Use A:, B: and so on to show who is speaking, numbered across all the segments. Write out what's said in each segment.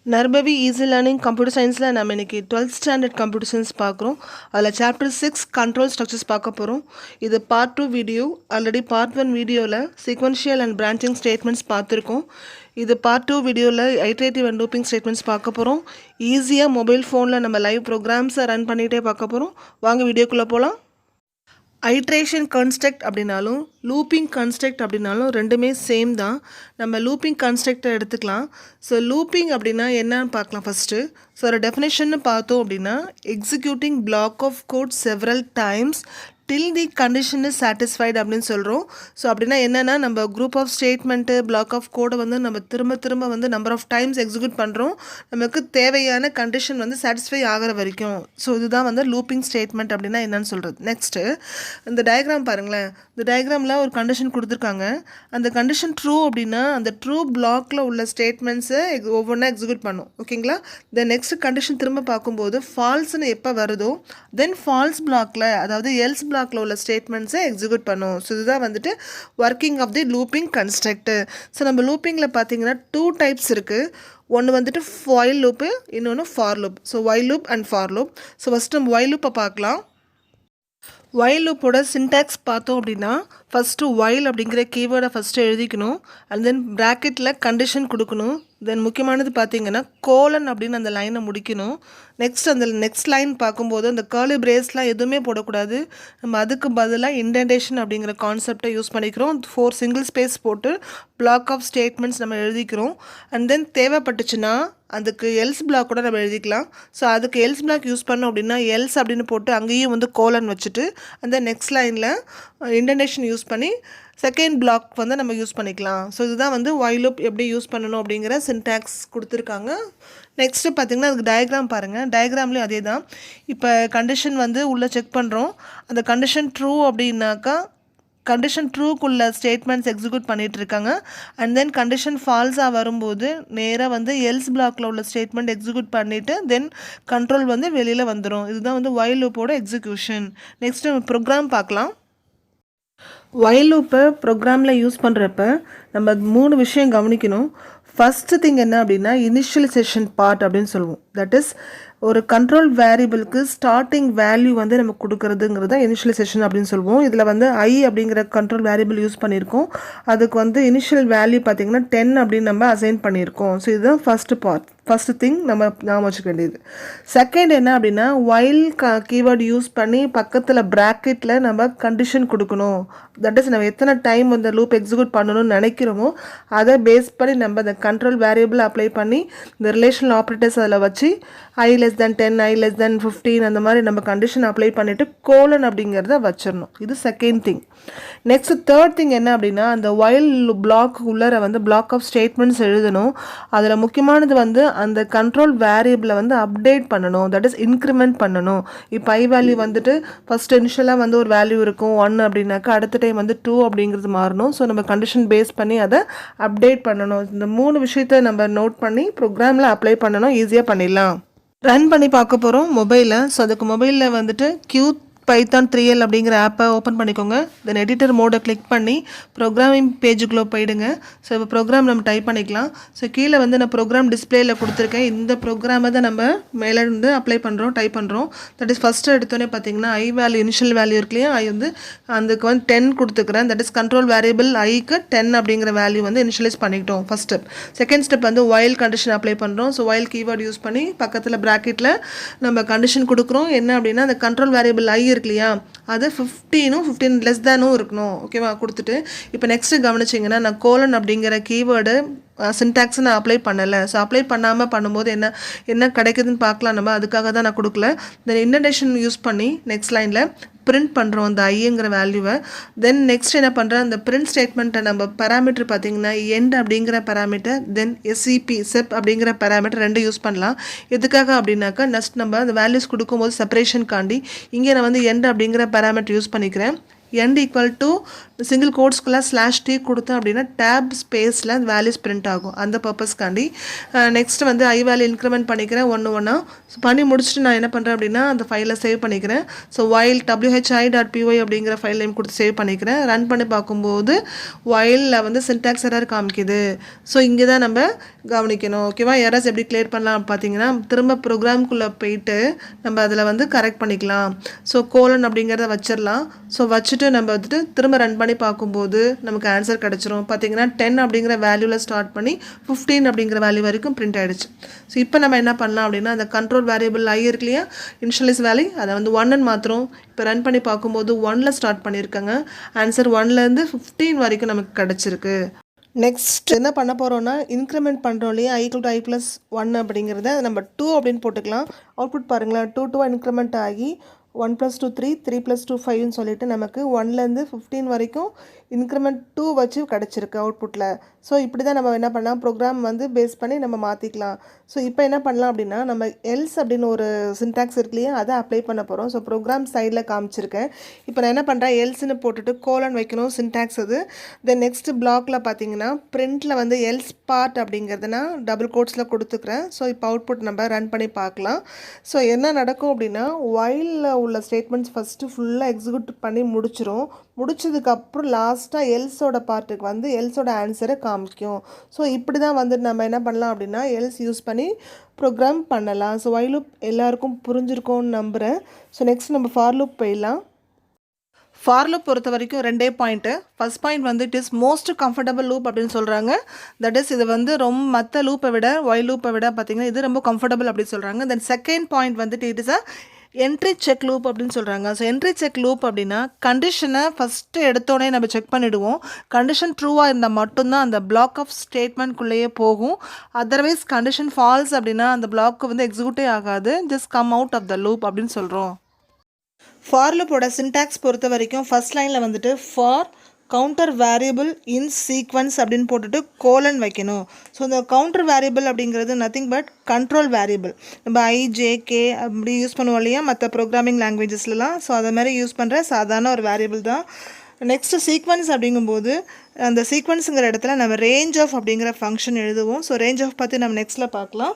A: Narpavi Easy Learning Computer Science-ல நம்ம இன்னைக்கு 12th standard computer science பார்க்குறோம். அதில் Chapter-6 கண்ட்ரோல் ஸ்ட்ரக்சர்ஸ் பார்க்க போகிறோம். இது Part-2 வீடியோ. ஆல்ரெடி Part-1 வீடியோவில் சீக்வென்ஷியல் அண்ட் பிரான்ச்சிங் ஸ்டேட்மெண்ட்ஸ் பார்த்துருக்கோம். இது Part-2 வீடியோவில் ஐட்ரேட்டிவ் அண்ட் லூப்பிங் ஸ்டேட்மெண்ட்ஸ் பார்க்க போகிறோம். ஈஸியாக மொபைல் ஃபோனில் நம்ம லைவ் ப்ரோக்ராம்ஸை ரன் பண்ணிகிட்டே பார்க்க போகிறோம். வாங்க வீடியோக்குள்ளே போகலாம். ஐட்ரேஷன் கன்ஸ்ட்ரக்ட் அப்படின்னாலும் லூப்பிங் கன்ஸ்ட்ரக்ட் அப்படின்னாலும் ரெண்டுமே சேம் தான். நம்ம லூப்பிங் கன்ஸ்ட்ரக்டை எடுத்துக்கலாம். ஸோ லூப்பிங் அப்படின்னா என்னன்னு பார்க்கலாம் ஃபஸ்ட்டு. ஸோ ஒரு டெஃபினேஷன்னு பார்த்தோம் அப்படின்னா executing block of code several times till the condition is satisfied அப்படின்னு சொல்கிறோம். ஸோ அப்படின்னா என்னென்னா நம்ம group of statement block of கோடை வந்து நம்ம திரும்ப வந்து நம்பர் ஆஃப் டைம்ஸ் எக்ஸிக்யூட் பண்ணுறோம், நமக்கு தேவையான கண்டிஷன் வந்து சாட்டிஸ்ஃபை ஆகிற வரைக்கும். ஸோ இதுதான் வந்து லூப்பிங் ஸ்டேட்மெண்ட் அப்படின்னா என்னன்னு சொல்கிறது. நெக்ஸ்ட்டு இந்த டயக்ராம் பாருங்களேன். இந்த டயக்ராமில் ஒரு கண்டிஷன் கொடுத்துருக்காங்க. அந்த கண்டிஷன் ட்ரூ அப்படின்னா அந்த ட்ரூ பிளாக்கில் உள்ள ஸ்டேட்மெண்ட்ஸை ஒவ்வொன்றா எக்ஸிக்யூட் பண்ணும். ஓகேங்களா? தென் நெக்ஸ்ட் கண்டிஷன் திரும்ப பார்க்கும்போது ஃபால்ஸ்னு எப்போ வருதோ தென் ஃபால்ஸ் பிளாக்கில், அதாவது எல்ஸ் பிளாக்கில் உள்ள ஸ்டேட்மெண்ட்ஸை எக்ஸிக்யூட் பண்ணும். ஸோ இதுதான் வந்துட்டு working of the looping construct. So நம்ம லூப்பிங்கில் பார்த்தீங்கன்னா 2 டைப்ஸ் இருக்குது. ஒன்று வந்துட்டு while லூப்பு, இன்னொன்று for loop. So while loop and for loop. So first நம்ம while லூப்பை பார்க்கலாம். while லூப்போட சின்டாக்ஸ் பார்த்தோம் அப்படின்னா ஃபஸ்ட்டு while அப்படிங்கிற கீவேர்டை ஃபஸ்ட்டு எழுதிக்கணும். அண்ட் தென் ப்ராக்கெட்டில் கண்டிஷன் கொடுக்கணும். தென் முக்கியமானது பார்த்தீங்கன்னா கோலன் அப்படின்னு அந்த லைனை முடிக்கணும். நெக்ஸ்ட் அந்த நெக்ஸ்ட் லைன் பார்க்கும்போது அந்த கர்லி பிரேஸ்லாம் எதுவுமே போடக்கூடாது. நம்ம அதுக்கு பதிலாக இண்டென்டேஷன் அப்படிங்கிற கான்செப்டை யூஸ் பண்ணிக்கிறோம். 4 சிங்கிள் ஸ்பேஸ் போட்டு பிளாக் ஆஃப் ஸ்டேட்மெண்ட்ஸ் நம்ம எழுதிக்கிறோம். அண்ட் தென் தேவைப்பட்டுச்சுன்னா அதுக்கு எல்ஸ் பிளாக் கூட நம்ம எழுதிக்கலாம். ஸோ அதுக்கு எல்ஸ் பிளாக் யூஸ் பண்ணோம் அப்படின்னா எல்ஸ் அப்படின்னு போட்டு அங்கேயும் வந்து கோலன் வச்சுட்டு அந்த நெக்ஸ்ட் லைனில் இண்டென்டேஷன் யூஸ் பண்ணி செகண்ட் பிளாக் வந்து நம்ம யூஸ் பண்ணிக்கலாம். ஸோ இதுதான் வந்து while loop எப்படி யூஸ் பண்ணணும் அப்படிங்கிற சின்டாக்ஸ் கொடுத்துருக்காங்க. நெக்ஸ்ட்டு பார்த்திங்கன்னா அதுக்கு டயக்ராம் பாருங்கள். டயக்ராம்லேயும் அதே தான். இப்போ கண்டிஷன் வந்து உள்ளே செக் பண்ணுறோம். அந்த கண்டிஷன் ட்ரூ அப்படின்னாக்கா கண்டிஷன் ட்ரூக்குள்ள ஸ்டேட்மெண்ட்ஸ் எக்ஸிக்யூட் பண்ணிகிட்ருக்காங்க. அண்ட் தென் கண்டிஷன் ஃபால்ஸாக வரும்போது நேராக வந்து எல்ஸ் பிளாக்கில் உள்ள ஸ்டேட்மெண்ட் எக்ஸிக்யூட் பண்ணிவிட்டு தென் கண்ட்ரோல் வந்து வெளியில் வந்துடும். இதுதான் வந்து while loopோட எக்ஸிக்யூஷன். நெக்ஸ்ட்டு ப்ரோக்ராம் பார்க்கலாம். while loop ப்ரோக்ராமில் யூஸ் பண்ணுறப்ப நம்ம 3 விஷயம் கவனிக்கணும். ஃபஸ்ட்டு திங் என்ன அப்படின்னா இனிஷியலைசேஷன் பார்ட் அப்படின்னு சொல்லுவோம். தட் இஸ் ஒரு கண்ட்ரோல் வேரியபிளுக்கு ஸ்டார்டிங் வேல்யூ வந்து நம்ம கொடுக்குறதுங்கிறத இனிஷியலைசேஷன் அப்படின்னு சொல்லுவோம். இதில் வந்து ஐ அப்படிங்கிற கண்ட்ரோல் வேரியபிள் யூஸ் பண்ணியிருக்கோம். அதுக்கு வந்து இனிஷியல் வேல்யூ பார்த்திங்கன்னா 10 அப்படின்னு நம்ம அசைன் பண்ணியிருக்கோம். ஸோ இதுதான் ஃபஸ்ட்டு திங் நம்ம ஞாபகம் வச்சுக்க வேண்டியது. செகண்ட் என்ன அப்படின்னா while கீவேர்டு யூஸ் பண்ணி பக்கத்தில் ப்ராக்கெட்டில் நம்ம கண்டிஷன் கொடுக்கணும். தட் இஸ் நம்ம எத்தனை டைம் அந்த லூப் எக்ஸிக்யூட் பண்ணணும்னு நினைக்கிறோமோ அதை பேஸ் பண்ணி நம்ம அந்த கண்ட்ரோல் வேரியபிள் அப்ளை பண்ணி இந்த ரிலேஷனல் ஆப்ரேட்டர்ஸ் அதில் வச்சு i<10 i<15 அந்த மாதிரி நம்ம கண்டிஷன் அப்ளை பண்ணிவிட்டு கோலன் அப்படிங்கிறத வச்சிடணும். இது second thing. Next third thing என்ன அப்படின்னா அந்த while பிளாக் உள்ளர வந்து பிளாக் ஆஃப் ஸ்டேட்மெண்ட்ஸ் எழுதணும். அதில் முக்கியமானது வந்து அந்த கண்ட்ரோல் வேரியபிளை வந்து அப்டேட் பண்ணணும். தட் இஸ் இன்க்ரிமெண்ட் பண்ணணும். இப்போ ஐ வேல்யூ வந்துட்டு ஃபஸ்ட் இனிஷியலாக வந்து ஒரு வேல்யூ இருக்கும் 1 அப்படின்னாக்கா அடுத்த டைம் வந்து 2 அப்படிங்கிறது மாறணும். ஸோ நம்ம கண்டிஷன் பேஸ் பண்ணி அதை அப்டேட் பண்ணணும். இந்த 3 விஷயத்தை நம்ம நோட் பண்ணி ப்ரோக்ராமில் அப்ளை பண்ணணும். ஈஸியாக பண்ணிடலாம். ரன் பண்ணி பார்க்க போகிறோம் மொபைலில். ஸோ அதுக்கு மொபைலில் வந்துட்டு Python 3L அப்படிங்கிற ஆப்பை ஓப்பன் பண்ணிக்கோங்க. தென் எடிட்டர் மோடை கிளிக் பண்ணி ப்ரோக்ராமிங் பேஜுக்குள்ளே போயிடுங்க. ஸோ இப்போ ப்ரோக்ராம் நம்ம டைப் பண்ணிக்கலாம். ஸோ கீழே வந்து நான் ப்ரோக்ராம் டிஸ்பிளேயில் கொடுத்துருக்கேன். இந்த ப்ரோக்ராமை தான் நம்ம மேலே இருந்து அப்ளை பண்ணுறோம், டைப் பண்ணுறோம். தட் இஸ் ஃபஸ்ட்டு எடுத்தோடனே பார்த்தீங்கன்னா ஐ வேல்யூ இனிஷியல் வேல்யூ இருக்குல்லையா, ஐ வந்து அதுக்கு வந்து 10 கொடுத்துக்கிறேன். தட் இஸ் கண்ட்ரோல் வேரியபிள் ஐக்கு 10 அப்படிங்கிற வேல்யூ வந்து இனிஷியலைஸ் பண்ணிக்கிட்டோம் ஃபஸ்ட் ஸ்டெப். செகண்ட் ஸ்டெப் வந்து while கண்டிஷன் அப்ளை பண்ணுறோம். ஸோ while கீவேர்டு யூஸ் பண்ணி பக்கத்தில் ப்ராக்கெட்டில் நம்ம கண்டிஷன் கொடுக்குறோம். என்ன அப்படின்னா அந்த கண்ட்ரோல் வேரியபிள் ஐ இருக்கு இல்லையா, அது 15 லெஸ் தேனும் இருக்கணும். ஓகேவா? கொடுத்துட்டு இப்போ நெக்ஸ்ட்டு கவனிச்சிங்கன்னா நான் கோலன் அப்படிங்கிற கீவேர்டு சின்டாக்ஸ் நான் அப்ளை பண்ணலை. ஸோ அப்ளை பண்ணாமல் பண்ணும்போது என்ன கிடைக்குதுன்னு பார்க்கலாம். நம்ம அதுக்காக தான் நான் கொடுக்கல. தென் இண்டென்டேஷன் யூஸ் பண்ணி நெக்ஸ்ட் லைனில் பிரிண்ட் பண்ணுறோம் அந்த ஐங்கிற வேல்யூவை. தென் நெக்ஸ்ட் என்ன பண்ணுறேன், அந்த பிரிண்ட் ஸ்டேட்மெண்ட்டை நம்ம பேராமீட்டர் பார்த்திங்கன்னா எண்ட் அப்படிங்கிற பேராமீட்டர், தென் செப் அப்படிங்கிற பேராமீட்டர் 2 யூஸ் பண்ணலாம். எதுக்காக அப்படின்னாக்கா நெக்ஸ்ட் நம்ம அந்த வேல்யூஸ் கொடுக்கும்போது செப்பரேஷன் காண்டி இங்கே நான் வந்து எண்ட் அப்படிங்கிற பேராமீட்டர் யூஸ் பண்ணிக்கிறேன். end equal to சிங்கிள் கோட்ஸ்குள்ளே /t கொடுத்தோம் அப்படின்னா டேப் ஸ்பேஸில் வேல்யூஸ் பிரிண்ட் ஆகும். அந்த பர்பஸ்க்காண்டி நெக்ஸ்ட் வந்து ஐ வேல்யூ இன்க்ரிமெண்ட் பண்ணிக்கிறேன் ஒன்று பண்ணி முடிச்சுட்டு நான் என்ன பண்ணுறேன் அப்படின்னா அந்த ஃபைலை சேவ் பண்ணிக்கிறேன். ஸோ while whi.py அப்படிங்கிற ஃபைல் நேம் கொடுத்து சேவ் பண்ணிக்கிறேன். ரன் பண்ணி பார்க்கும்போது whileல வந்து சின்டாக்ஸ் எரர் காமிக்குது. ஸோ இங்கே தான் நம்ம கவனிக்கணும். ஓகேவா? எரர்ஸ் எப்படி கிளியர் பண்ணலாம் பார்த்தீங்கன்னா திரும்ப ப்ரோக்ராம்குள்ளே போயிட்டு நம்ம அதில் வந்து கரெக்ட் பண்ணிக்கலாம். ஸோ கோலன் அப்படிங்கிறத வச்சிடலாம். ஸோ வச்சுட்டு நம்ம வந்துட்டு திரும்ப ரன் பண்ணி பார்க்கும்போது நமக்கு ஆன்சர் கிடச்சிரும். பார்த்தீங்கன்னா 10 அப்படிங்கிற வேல்யூவில் ஸ்டார்ட் பண்ணி 15 அப்படிங்கிற வேல்யூ வரைக்கும் பிரிண்ட் ஆகிடுச்சு. ஸோ இப்போ நம்ம என்ன பண்ணலாம் அப்படின்னா அந்த கண்ட்ரோல் வேரியபிள் ஐ இருக்கு இல்லையா, இனிஷியலைஸ் வேல்யூ அதை வந்து 1ன்னு மாத்திரம். இப்போ ரன் பண்ணி பார்க்கும்போது 1ல் ஸ்டார்ட் பண்ணியிருக்காங்க. ஆன்சர் 1லேருந்து 15 வரைக்கும் நமக்கு கிடச்சிருக்கு. நெக்ஸ்ட் என்ன பண்ண போகிறோன்னா இன்க்ரிமெண்ட் பண்ணுறோம் இல்லையா, i = i+1 அப்படிங்கிறத நம்ம 2 அப்படின்னு போட்டுக்கலாம். அவுட்புட் பாருங்களேன், 2 இன்க்ரிமெண்ட் ஆகி 1 + 2 3 3 + 2 5ன்னு சொல்லிட்டு நமக்கு 1லேருந்து 15 வரைக்கும் இன்க்ரிமெண்ட் 2 வச்சு கிடச்சிருக்கு அவுட்புட்டில். ஸோ இப்படி தான் நம்ம என்ன பண்ணலாம், ப்ரோக்ராம் வந்து பேஸ் பண்ணி நம்ம மாற்றிக்கலாம். ஸோ இப்போ என்ன பண்ணலாம் அப்படின்னா நம்ம எல்ஸ் அப்படின்னு ஒரு சின்டாக்ஸ் இருக்கு இல்லையா, அதை அப்ளை பண்ண போகிறோம். ஸோ ப்ரோக்ராம் சைடில் காமிச்சிருக்கேன். இப்போ நான் என்ன பண்ணுறேன், எல்ஸ்ன்னு போட்டுட்டு கோலன் வைக்கணும் சின்டாக்ஸ் அது. தென் நெக்ஸ்ட் பிளாக்ல பார்த்தீங்கன்னா பிரிண்டில் வந்து எல்ஸ் பார்ட் அப்படிங்கிறது நான் டபுள் கோட்ஸில் கொடுத்துக்கிறேன். ஸோ இப்போ அவுட்புட் நம்ம ரன் பண்ணி பார்க்கலாம். ஸோ என்ன நடக்கும் அப்படின்னா whileல உள்ள ஸ்டேட்மெண்ட்ஸ் ஃபஸ்ட்டு ஃபுல்லாக எக்ஸிக்யூட் பண்ணி முடிச்சதுக்கப்புறம் லாஸ்ட்டாக எல்ஸோட பார்ட்டுக்கு வந்து எல்ஸோட ஆன்சரை காமிக்கும். ஸோ இப்படி தான் வந்து நம்ம என்ன பண்ணலாம் அப்படின்னா எல்ஸ் யூஸ் பண்ணி ப்ரோக்ராம் பண்ணலாம். ஸோ while loop எல்லாருக்கும் புரிஞ்சிருக்கோன்னு நம்புகிறேன். ஸோ நெக்ஸ்ட் நம்ம ஃபார் லூப் போயிடலாம். ஃபார் லூப் பொறுத்த வரைக்கும் 2 பாயிண்ட்டு. ஃபஸ்ட் பாயிண்ட் வந்து it is most comfortable loop அப்படின்னு சொல்கிறாங்க. தட் இஸ் இது வந்து ரொம்ப மற்ற லூப்பை விட while லூப்பை விட பார்த்திங்கன்னா இது ரொம்ப கம்ஃபர்டபுள் அப்படின்னு சொல்கிறாங்க. தென் செகண்ட் பாயிண்ட் வந்துட்டு it is entry check loop அப்படின்னு சொல்கிறாங்க. ஸோ என்ட்ரி செக் லூப் அப்படின்னா கண்டிஷனை ஃபஸ்ட்டு எடுத்தோடனே நம்ம செக் பண்ணிவிடுவோம். கண்டிஷன் ட்ரூவாக இருந்தால் மட்டும்தான் அந்த பிளாக் ஆஃப் ஸ்டேட்மெண்ட்குள்ளேயே போகும். அதர்வைஸ் கண்டிஷன் ஃபால்ஸ் அப்படின்னா அந்த பிளாக்கு வந்து எக்ஸிக்யூட்டே ஆகாது, just come out of the loop அப்படின்னு சொல்கிறோம். ஃபார் லூப்போட சின்டாக்ஸ் பொறுத்த வரைக்கும் ஃபஸ்ட் லைனில் வந்துட்டு for counter variable in sequence அப்படின்னு போட்டுட்டு கோலன் வைக்கணும். ஸோ இந்த கவுண்டர் வேரியபிள் அப்படிங்கிறது நத்திங் பட் கண்ட்ரோல் வேரியபிள். நம்ம IJK அப்படி யூஸ் பண்ணுவோம் இல்லையா மற்ற ப்ரோக்ராமிங் லாங்குவேஜஸ்லாம். ஸோ அதை மாதிரி யூஸ் பண்ணுற சாதாரண ஒரு வேரியபிள் தான். நெக்ஸ்ட்டு சீக்வன்ஸ் அப்படிங்கும்போது அந்த சீக்வன்ஸுங்கிற இடத்துல நம்ம ரேஞ்ச் ஆஃப் அப்படிங்கிற ஃபங்க்ஷன் எழுதுவோம். ஸோ ரேஞ்ச் ஆஃப் பற்றி நம்ம நெக்ஸ்ட்டில் பார்க்கலாம்.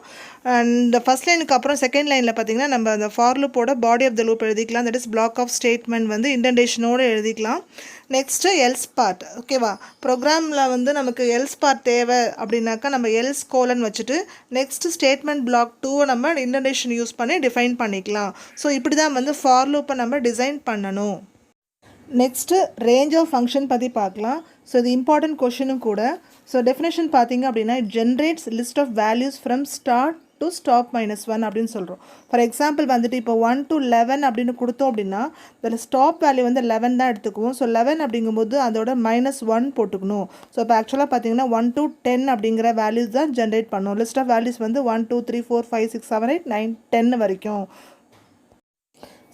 A: அண்ட் ஃபஸ்ட் லைனுக்கு அப்புறம் செகண்ட் லைனில் பார்த்திங்கன்னா நம்ம அந்த ஃபார் லூப்போட பாடி ஆஃப் த லூப் எழுதிக்கலாம். That is block of statement வந்து இன்டென்டேஷனோடு எழுதிக்கலாம். Next else part. ஓகேவா, ப்ரோக்ராமில் வந்து நமக்கு எல்ஸ் பார்ட் தேவை அப்படின்னாக்கா நம்ம எல்ஸ் கோலன் வச்சுட்டு நெக்ஸ்ட்டு ஸ்டேட்மெண்ட் பிளாக் 2 நம்ம இன்டென்டேஷன் யூஸ் பண்ணி டிஃபைன் பண்ணிக்கலாம். ஸோ இப்படி தான் வந்து ஃபார் லூப்பை நம்ம டிசைன் பண்ணணும். நெக்ஸ்ட்டு ரேஞ்ச் ஆஃப் ஃபங்க்ஷன் பற்றி பார்க்கலாம். ஸோ இது இம்பார்ட்டன்ட் கொஷினும் கூட. ஸோ டெஃபினேஷன் பார்த்தீங்க அப்படின்னா it generates list of values from start to stop -1 அப்படின்னு சொல்கிறோம். ஃபார் எக்ஸாம்பிள் வந்துட்டு இப்போ 1 to 11 அப்படின்னு கொடுத்தோம் அப்படின்னா அதில் ஸ்டாப் வேல்யூ வந்து 11 தான் எடுத்துக்குவோம். ஸோ 11 அப்படிங்கும்போது அதோட -1 போட்டுக்கணும். ஸோ இப்போ ஆக்சுவலாக பார்த்தீங்கன்னா 1 to 10 அப்படிங்கிற வேல்யூஸ் தான் ஜென்ரேட் பண்ணணும். லிஸ்ட் ஆஃப் வேல்யூஸ் வந்து 1 2 3 4 5 6 7 8 9 10 வரைக்கும்.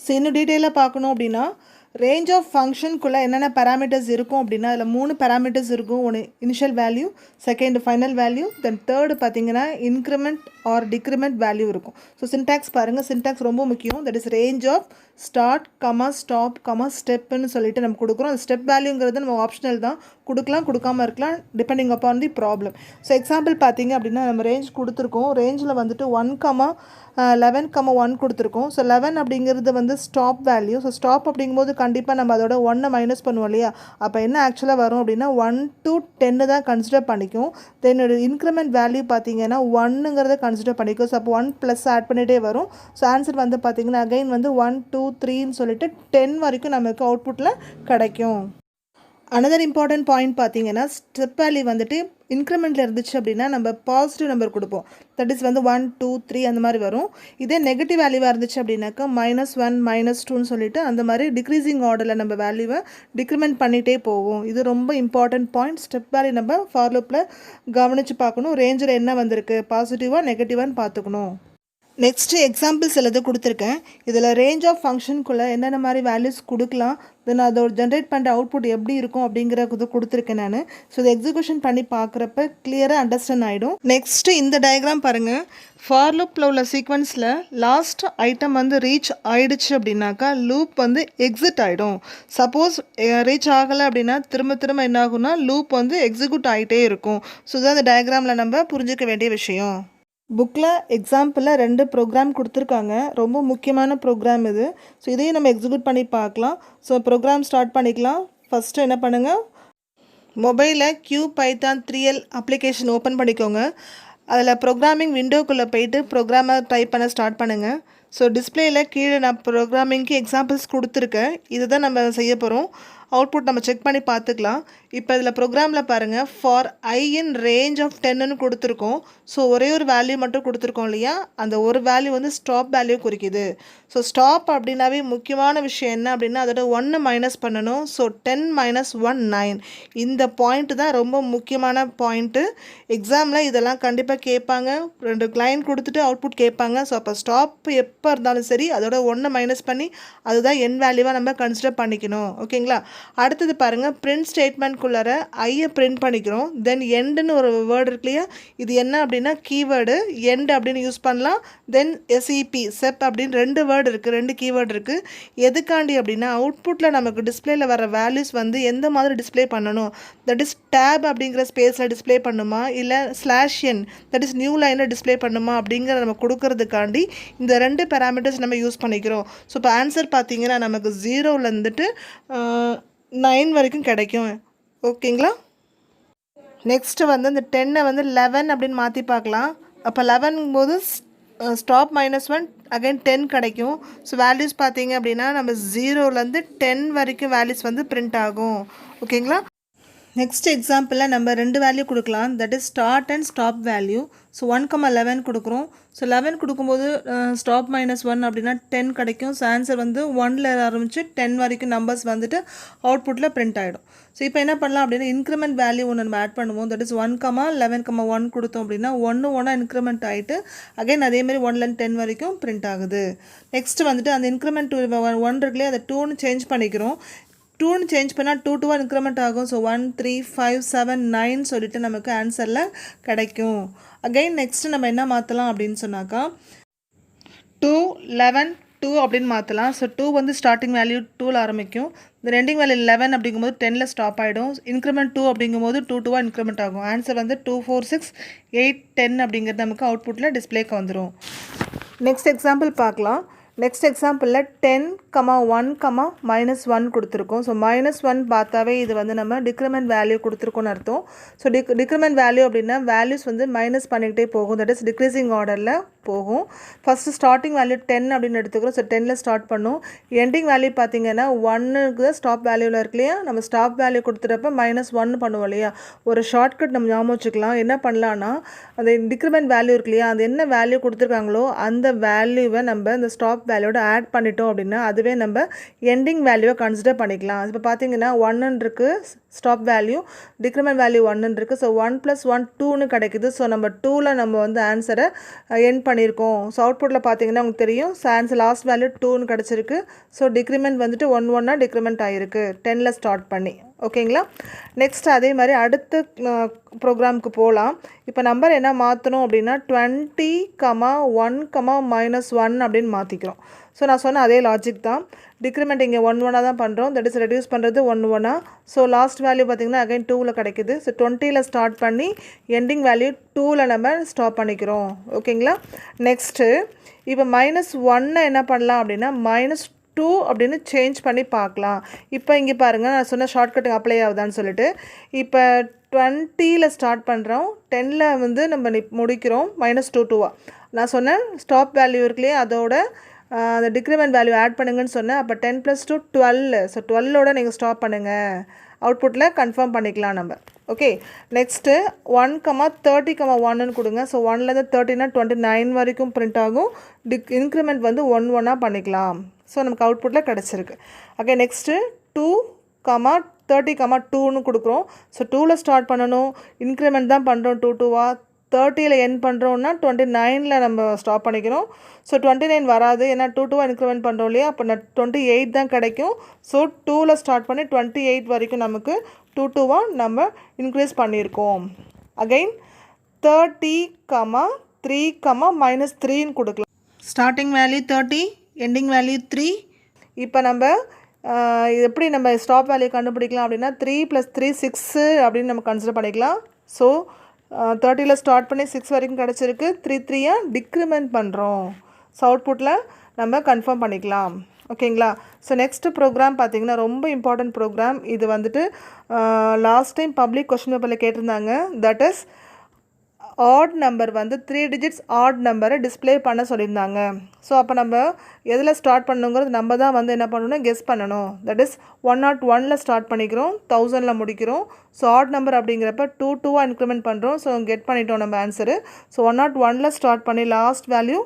A: ஸோ இன்னும் டீட்டெயிலாக பார்க்கணும் அப்படின்னா ரேஞ்ச் ஆஃப் ஃபங்க்ஷனுக்குள்ளே என்னென்ன பேராமீட்டர்ஸ் இருக்கும் அப்படின்னா அதில் 3 பேராமீட்டர்ஸ் இருக்கும். ஒன்று initial value, second final value, then third பார்த்தீங்கன்னா இன்க்ரிமெண்ட் ஆர் டிக்ரிமெண்ட் வேல்யூ இருக்கும். ஸோ சின்டாக்ஸ் பாருங்கள், சின்டாக்ஸ் ரொம்ப முக்கியம். That is range of start stop ஸ்டெப்புன்னு சொல்லிட்டு நம்ம கொடுக்குறோம். அந்த ஸ்டெப் வேல்யூங்கிறது நம்ம ஆப்ஷனல் தான், கொடுக்கலாம் கொடுக்காமல் இருக்கலாம் depending upon the problem. So example பார்த்தீங்க அப்படின்னா நம்ம ரேஞ்ச் கொடுத்துருக்கோம். ரேஞ்சில் வந்துட்டு 1,11,1 கொடுத்துருக்கோம். ஸோ 11 அப்படிங்கிறது வந்து ஸ்டாப் வேல்யூ. ஸோ ஸ்டாப் அப்படிங்கும்போது கண்டிப்பாக நம்ம அதோட 1 மைனஸ் பண்ணுவோம் இல்லையா, அப்போ என்ன ஆக்சுவலாக வரும் அப்படின்னா 1 to 10 தான் கன்சிடர் பண்ணிக்கும். தென் இன்க்ரிமெண்ட் வேல்யூ பார்த்தீங்கன்னா 1ங்கிறத கன்சிடர் பண்ணிக்கும். ஸோ அப்போ 1 ப்ளஸ் ஆட் பண்ணிகிட்டே வரும். ஸோ ஆன்சர் வந்து பார்த்தீங்கன்னா அகைன் வந்து 1 2 3ன்னு சொல்லிட்டு 10 வரைக்கும் நமக்கு அவுட்புட்டில் கிடைக்கும். அனதர் இம்பார்ட்டன்ட் பாயிண்ட் பார்த்தீங்கன்னா ஸ்டெப் வேல்யூ வந்துட்டு இன்க்ரிமெண்ட்டில் இருந்துச்சு அப்படின்னா நம்ம பாசிட்டிவ் நம்பர் கொடுப்போம். தட் இஸ் வந்து 1 2 3 அந்த மாதிரி வரும். இதே நெகட்டிவ் வேல்யூவாக இருந்துச்சு அப்படின்னாக்கா -1 -2ன்னு சொல்லிட்டு அந்த மாதிரி டிக்ரீசிங் ஆர்டரில் நம்ம வேல்யூவை டிக்ரிமெண்ட் பண்ணிகிட்டே போவோம். இது ரொம்ப இம்பார்ட்டன்ட் பாயிண்ட். ஸ்டெப் வேல்யூ நம்ம ஃபார் லூப்பில் கவனித்து பார்க்கணும். ரேஞ்சில் என்ன வந்திருக்கு, பாசிட்டிவாக நெகட்டிவான்னு பார்த்துக்கணும். நெக்ஸ்ட்டு எக்ஸாம்பிள்ஸ் எல்லாது கொடுத்துருக்கேன். இதில் ரேஞ்ச் ஆஃப் ஃபங்க்ஷனுக்குள்ளே என்னென்ன மாதிரி வேல்யூஸ் கொடுக்கலாம், தென் அதோட ஜென்ரேட் பண்ணுற அவுட்புட் எப்படி இருக்கும் அப்படிங்கிறது கொடுத்துருக்கேன் நான். ஸோ இதை எக்ஸிக்யூஷன் பண்ணி பார்க்குறப்ப கிளியராக அண்டர்ஸ்டாண்ட் ஆகிடும். நெக்ஸ்ட்டு இந்த டயக்ராம் பாருங்கள். ஃபார் லூப்பில் உள்ள சீக்வன்ஸில் லாஸ்ட் ஐட்டம் வந்து ரீச் ஆகிடுச்சு அப்படின்னாக்கா லூப் வந்து எக்ஸிட் ஆகிடும். சப்போஸ் ரீச் ஆகலை அப்படின்னா திரும்ப திரும்ப என்ன ஆகும்னா லூப் வந்து எக்ஸிக்யூட் ஆகிட்டே இருக்கும். ஸோ இதுதான் இந்த டயக்ராமில் நம்ம புரிஞ்சிக்க வேண்டிய விஷயம். புக்கில் எக்ஸாம்பிளில் 2 ப்ரோக்ராம் கொடுத்துருக்காங்க. ரொம்ப முக்கியமான ப்ரோக்ராம் இது. ஸோ இதையும் நம்ம எக்ஸிக்யூட் பண்ணி பார்க்கலாம். ஸோ ப்ரோக்ராம் ஸ்டார்ட் பண்ணிக்கலாம். ஃபஸ்ட்டு என்ன பண்ணுங்கள், மொபைலில் Python 3L அப்ளிகேஷன் ஓப்பன் பண்ணிக்கோங்க. அதில் ப்ரோக்ராமிங் விண்டோக்குள்ளே போயிட்டு ப்ரோக்ராமை டைப் பண்ண ஸ்டார்ட் பண்ணுங்கள். ஸோ டிஸ்பிளேயில் கீழே நான் ப்ரோக்ராமிங்க்கு எக்ஸாம்பிள்ஸ் கொடுத்துருக்கேன். இதை தான் நம்ம செய்ய போகிறோம். அவுட்புட் நம்ம செக் பண்ணி பார்த்துக்கலாம். இப்போ இதில் ப்ரோக்ராமில் பாருங்கள், for I in range of 10ன்னு கொடுத்துருக்கோம். ஸோ ஒரே ஒரு வேல்யூ மட்டும் கொடுத்துருக்கோம் இல்லையா, அந்த ஒரு வேல்யூ வந்து ஸ்டாப் வேல்யூ குறிக்குது. ஸோ ஸ்டாப் அப்படின்னாவே முக்கியமான விஷயம் என்ன அப்படின்னா அதோட 1 மைனஸ் பண்ணணும். So 10 minus 1 9. இந்த பாயிண்ட்டு தான் ரொம்ப முக்கியமான பாயிண்ட்டு. எக்ஸாமில் இதெல்லாம் கண்டிப்பாக கேட்பாங்க. 2 லைன் கொடுத்துட்டு அவுட்புட் கேட்பாங்க. ஸோ அப்போ ஸ்டாப் எப்போ இருந்தாலும் சரி அதோட 1 மைனஸ் பண்ணி அதுதான் என் வேல்யூவாக நம்ம கன்சிடர் பண்ணிக்கணும். ஓகேங்களா. அடுத்தது பாருங்கள், பிரிண்ட் ஸ்டேட்மெண்ட்குள்ளார ஐயை பிரிண்ட் பண்ணிக்கிறோம். தென் எண்டுன்னு ஒரு வேர்டு இருக்கு இல்லையா, இது என்ன அப்படின்னா கீவேர்டு எண்ட் அப்படின்னு யூஸ் பண்ணலாம். தென் எஸ்இபி செப் அப்படின்னு 2 வேர்டு இருக்குது, 2 கீவேர்டு இருக்குது. எதுக்காண்டி அப்படின்னா அவுட்புட்டில் நமக்கு டிஸ்பிளேயில் வர வேல்யூஸ் வந்து எந்த மாதிரி டிஸ்பிளே பண்ணணும், தட் இஸ் டேப் அப்படிங்கிற ஸ்பேஸில் டிஸ்பிளே பண்ணுமா இல்லை /n தட் இஸ் நியூ லைனில் டிஸ்பிளே பண்ணுமா அப்படிங்கிற நம்ம கொடுக்கறதுக்காண்டி இந்த 2 பேராமீட்டர்ஸ் நம்ம யூஸ் பண்ணிக்கிறோம். ஸோ இப்போ ஆன்சர் பார்த்தீங்கன்னா நமக்கு 0லேருந்துட்டு 9 வரைக்கும் கிடைக்கும். ஓகேங்களா. நெக்ஸ்ட்டு வந்து இந்த 10 வந்து 11 அப்படின்னு மாற்றி பார்க்கலாம். அப்போ 11 போது ஸ்டாப் -1 அகைன் 10 கிடைக்கும். ஸோ வேல்யூஸ் பார்த்தீங்க அப்படின்னா நம்ம 0லேருந்து 10 வரைக்கும் வேல்யூஸ் வந்து பிரிண்ட் ஆகும். ஓகேங்களா. நெக்ஸ்ட் எக்ஸாம்பிளில் நம்ம 2 வேல்யூ கொடுக்கலாம். That is start and stop value. So 1,11 கொடுக்குறோம். ஸோ 11 கொடுக்கும்போது ஸ்டாப் -1 அப்படின்னா 10 கிடைக்கும். ஸோ ஆன்சர் வந்து 1ல் ஆரம்பித்து 10 வரைக்கும் நம்பர்ஸ் வந்துட்டு அவுட்புட்டில் பிரிண்ட் ஆகிடும். ஸோ இப்போ என்ன பண்ணலாம் அப்படின்னா இன்க்ரிமெண்ட் வேல்யூ ஒன்று நம்ம ஆட் பண்ணுவோம். தட் இஸ் 1,11,1 கொடுத்தோம் அப்படின்னா 1 இன்க்ரிமெண்ட் ஆகிட்டு அகைன் அதேமாதிரி 1லேருந்து 10 வரைக்கும் பிரிண்ட் ஆகுது. நெக்ஸ்ட்டு வந்துட்டு அந்த இன்க்ரிமெண்ட் 1 இருக்குல்லையே அதை 2ன்னு சேஞ்ச் பண்ணிக்கிறோம். 2ன்னு சேஞ்ச் பண்ணால் 2 இன்க்ரிமெண்ட் ஆகும். ஸோ 1 3 5 7 9 சொல்லிட்டு நமக்கு ஆன்சரில் கிடைக்கும். அகைன் நெக்ஸ்ட்டு நம்ம என்ன மாற்றலாம் அப்படின்னு சொன்னாக்கா 2 11 2 அப்படின்னு மாற்றலாம். ஸோ 2 வந்து ஸ்டார்டிங் வேல்யூ 2ல் ஆரம்பிக்கும். இந்த ரெண்டிங் வேல்யூ 11 அப்படிங்கும்போது 10ல் ஸ்டாப் ஆகிடும். இன்க்ரிமெண்ட் 2 அப்படிங்கும்போது 2 இன்க்ரிமெண்ட் ஆகும். ஆன்சர் வந்து 2 4 6 8 10 அப்படிங்கிறது நமக்கு அவுட்புட்டில் டிஸ்பிளேக்கு வந்துடும். நெக்ஸ்ட் எக்ஸாம்பிள் பார்க்கலாம். நெக்ஸ்ட் எக்ஸாம்பிளில் 10, 1, -1 கொடுத்துருக்கோம். ஸோ -1 பார்த்தாவே இது வந்து நம்ம டிக்ரிமெண்ட் வேல்யூ கொடுத்துருக்கோன்னு அர்த்தம். ஸோ டிக்ரிமெண்ட் வேல்யூ அப்படின்னா வேல்யூஸ் வந்து மைனஸ் பண்ணிக்கிட்டே போகும். தட் இஸ் டிக்ரீசிங் ஆர்டரில் போகும். ஃபஸ்ட்டு ஸ்டார்டிங் வேல்யூ 10 அப்படின்னு எடுத்துக்கிறோம். ஸோ 10ல் ஸ்டார்ட் பண்ணும். எண்டிங் வேல்யூ பார்த்தீங்கன்னா 1க்கு தான் ஸ்டாப் வேல்யூவில் இருக்கு இல்லையா, நம்ம ஸ்டாப் வேல்யூ கொடுத்துட்டப்ப -1 பண்ணுவோம் இல்லையா. ஒரு ஷார்ட்கட் நம்ம ஞாபகம் வச்சுக்கலாம். என்ன பண்ணலான்னா அந்த டிக்ரிமெண்ட் வேல்யூ இருக்கு இல்லையா, அது என்ன வேல்யூ கொடுத்துருக்காங்களோ அந்த வேல்யூவை நம்ம இந்த ஸ்டாப் வேல்யூவோட ஆட் பண்ணிட்டோம் அப்படின்னா அதுவே நம்ம எண்டிங் வேல்யூவை கன்சிடர் பண்ணிக்கலாம். இப்போ பார்த்தீங்கன்னா 1 இருக்குது ஸ்டாப் வேல்யூ, டிக்ரிமெண்ட் வேல்யூ 1 இருக்குது. ஸோ 1 + 1 2ன்னு கிடைக்குது. ஸோ நம்ம 2ல் நம்ம வந்து ஆன்சரை எண்ட் பண்ணியிருக்கோம். ஸோ அவுட்புட்டில் பார்த்தீங்கன்னா உங்களுக்கு தெரியும். ஸோ ஆன்சர் லாஸ்ட் வேல்யூ 2ன்னு கிடச்சிருக்கு. ஸோ டிக்ரிமெண்ட் வந்துட்டு 1 டிக்ரிமெண்ட் ஆகிருக்கு 10ல் ஸ்டார்ட் பண்ணி. ஓகேங்களா. நெக்ஸ்ட் அதே மாதிரி அடுத்த ப்ரோக்ராமுக்கு போகலாம். இப்போ நம்பர் என்ன மாற்றணும் அப்படின்னா 20, 1, -1 அப்படின்னு மாற்றிக்கிறோம். ஸோ நான் சொன்ன அதே லாஜிக் தான். டிக்ரிமெண்ட் இங்கே 1 தான் பண்ணுறோம். தட் இஸ் ரெடியூஸ் பண்ணுறது 1 ஸோ லாஸ்ட் வேல்யூ பார்த்திங்கன்னா அகைன் 2ல் கிடைக்குது. ஸோ 20ல் ஸ்டார்ட் பண்ணி எண்டிங் வேல்யூ 2ல் நம்ம ஸ்டாப் பண்ணிக்கிறோம். ஓகேங்களா. நெக்ஸ்ட்டு இப்போ -1 என்ன பண்ணலாம் அப்படின்னா -2 அப்படின்னு சேஞ்ச் பண்ணி பார்க்கலாம். இப்போ இங்கே பாருங்கள், நான் சொன்ன ஷார்ட்கட்டுக்கு அப்ளை ஆகுதான்னு சொல்லிட்டு. இப்போ 20ல் ஸ்டார்ட் பண்ணுறோம், 10ல் வந்து நம்ம முடிக்கிறோம். -2 நான் சொன்னேன் ஸ்டாப் வேல்யூ இருக்குல்லையே அதோட அந்த டிக்ரிமெண்ட் வேல்யூ ஆட் பண்ணுங்கன்னு சொன்னேன். அப்போ 10 + 2 12. ஸோ 12ஓட நீங்கள் ஸ்டாப் பண்ணுங்கள். அவுட்புட்டில் கன்ஃபார்ம் பண்ணிக்கலாம் நம்ம. ஓகே. நெக்ஸ்ட்டு 1, 30, 1ன்னு கொடுங்க. ஸோ 1லேருந்து 30னா 29 வரைக்கும் பிரிண்ட் ஆகும். இன்க்ரிமெண்ட் வந்து 1 பண்ணிக்கலாம். ஸோ நமக்கு அவுட்புட்டில் கிடச்சிருக்கு. ஓகே. நெக்ஸ்ட்டு 2, 30, 2ன்னு கொடுக்குறோம். ஸோ 2ல் ஸ்டார்ட் பண்ணணும். இன்க்ரிமெண்ட் தான் பண்ணுறோம் 2 2 30ல் எண்ட் பண்ணுறோன்னா 29ல் நம்ம ஸ்டாப் பண்ணிக்கிறோம். ஸோ 29 வராது, ஏன்னா 2 இன்க்ரிமெண்ட் பண்ணுறோம் இல்லையா, அப்போ 28 தான் கிடைக்கும். ஸோ 2ல் ஸ்டார்ட் பண்ணி 28 வரைக்கும் நமக்கு 2 நம்ம இன்க்ரீஸ் பண்ணியிருக்கோம். அகைன் 30, 3, -3ன்னு கொடுக்கலாம். Starting value 30, ending value 3. இப்போ நம்ம இது எப்படி நம்ம ஸ்டாப் வேல்யூ கண்டுபிடிக்கலாம் அப்படின்னா 3 + 3 6 அப்படின்னு நம்ம கன்சிடர் பண்ணிக்கலாம். ஸோ 30ல் ஸ்டார்ட் பண்ணி 6 வரைக்கும் கிடச்சிருக்கு. 3 டிக்ரிமெண்ட் பண்ணுறோம். ஸோ அவுட்புட்டில் நம்ம கன்ஃபார்ம் பண்ணிக்கலாம். ஓகேங்களா? ஸோ நெக்ஸ்ட்டு ப்ரோக்ராம் பார்த்திங்கன்னா ரொம்ப இம்பார்ட்டன்ட் ப்ரோக்ராம். இது வந்துட்டு லாஸ்ட் டைம் பப்ளிக் கொஸ்டின் பேப்பரில் கேட்டிருந்தாங்க. தட் இஸ் ஆட் நம்பர் வந்து 3 டிஜிட்ஸ் ஆட் நம்பரை டிஸ்பிளே பண்ண சொல்லியிருந்தாங்க. ஸோ அப்போ நம்ம எதில் ஸ்டார்ட் பண்ணணுங்கிறது நம்ம தான் வந்து என்ன பண்ணணும், கெஸ் பண்ணணும். தட் இஸ் 101ல் ஸ்டார்ட் பண்ணிக்கிறோம், 1000ல் முடிக்கிறோம். ஸோ ஆட் நம்பர் அப்படிங்கிறப்ப 2 இன்க்ரிமெண்ட் பண்ணுறோம். ஸோ கெட் பண்ணிட்டோம் நம்ம ஆன்சரு. ஸோ 101ல் ஸ்டார்ட் பண்ணி லாஸ்ட் வேல்யூ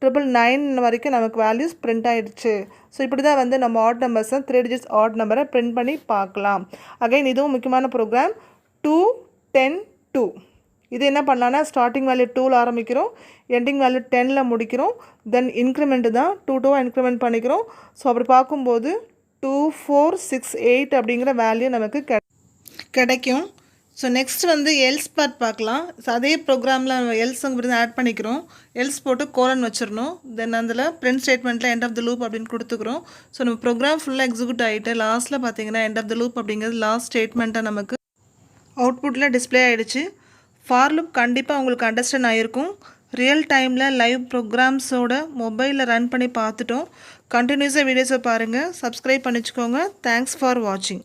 A: 999 வரைக்கும் நமக்கு வேல்யூஸ் பிரிண்ட் ஆகிடுச்சு. ஸோ இப்படி தான் வந்து நம்ம ஆட் நம்பர்ஸை 3 டிஜிட்ஸ் ஆட் நம்பரை பிரிண்ட் பண்ணி பார்க்கலாம். அகைன் இதுவும் முக்கியமான ப்ரோக்ராம். 2, 10, 2. இது என்ன பண்ணலான்னா ஸ்டார்டிங் வேல்யூ 2ல் ஆரம்பிக்கிறோம், எண்டிங் வேல்யூ 10ல் முடிக்கிறோம். தென் இன்க்ரிமெண்ட் தான் 2 இன்க்ரிமெண்ட் பண்ணிக்கிறோம். ஸோ அப்படி பார்க்கும்போது 2468 அப்படிங்கிற வேல்யூ நமக்கு கிடைக்கும். ஸோ நெக்ஸ்ட் வந்து எல்ஸ் பார்ட் பார்க்கலாம். ஸோ அதே ப்ரோக்ராமில் நம்ம எல்ஸுங்கிறது ஆட் பண்ணிக்கிறோம். எல்ஸ் போட்டு கோலன் வச்சிடணும். தென் அதில் பிரிண்ட் ஸ்டேட்மெண்ட்டில் எண்ட் ஆஃப் த லூப் அப்படின்னு கொடுத்துக்கிறோம். ஸோ நம்ம ப்ரோக்ராம் ஃபுல்லாக எக்ஸிக்யூட் ஆகிட்டு லாஸ்ட்டில் பார்த்தீங்கன்னா எண்ட் ஆஃப் த லூப் அப்படிங்கிறது லாஸ்ட் ஸ்டேட்மெண்ட்டாக நமக்கு அவுட்புட்டில் டிஸ்பிளே ஆகிடுச்சு. ஃபார் லூப் கண்டிப்பாக உங்களுக்கு அண்டர்ஸ்டாண்ட் ஆகிருக்கும். ரியல் டைமில் லைவ் ப்ரோக்ராம்ஸோட மொபைலில் ரன் பண்ணி பார்த்துட்டோம். கண்டினியூஸாக வீடியோஸை பாருங்கள், சப்ஸ்கிரைப் பண்ணிச்சுக்கோங்க. தேங்க்ஸ் ஃபார் வாட்சிங்.